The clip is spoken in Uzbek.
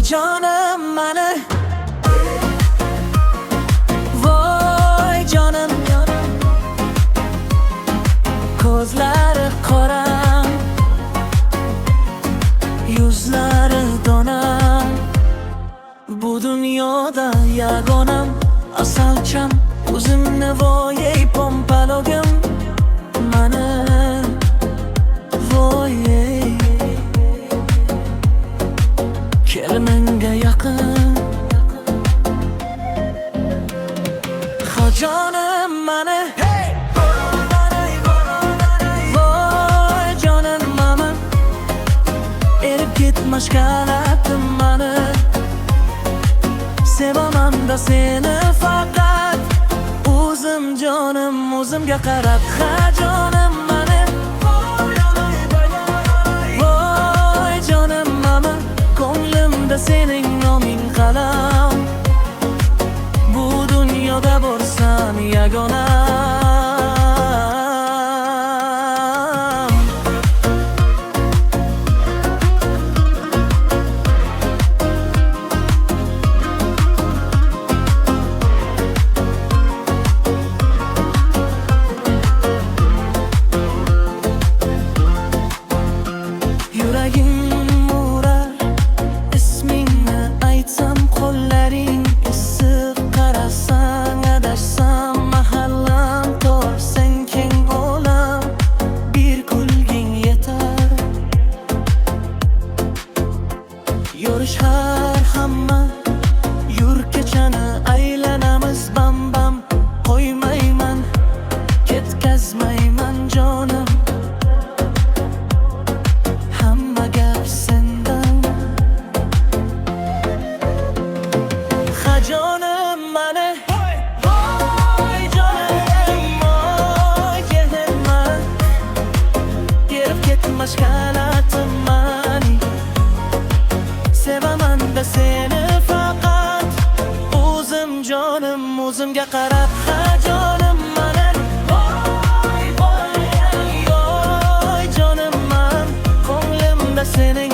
jonim mani. Voy jonim, ko'zlari qora, yuzlari dona. Bu dunyoda yagonam, asalcham, o'zimni voy ey pompalogim mani. Voy kel menga yaqin, jonim mani. Voy jonim mani, erib ketmas kalatim mani. Sevaman-da seni faqat, o'zim jonim o'zimga qarab. Ha jonim mani. Voy jonim mani, ko'nglimda sening noming qalam. Bu dunyoda bo'lsam yagonam. Yuragim urar, ismingni aytsam qo'llaring issiq, qarasang adashsam mahallam tor. Sen keng olam, bir kulging yetar. Yurishar hamma, yur kechani aylanamiz bam bam. Qo'ymayman, ketkazmayman jonim, hamma gap sendan. Ha jonim mani. Voy jonim, voy kelim man, erib ketmas kalatim mani. Sevaman-da seni faqat, o'zim jonim o'zimga qarab. Ha jonim mani. Voy jonim man, ko'nglimda seni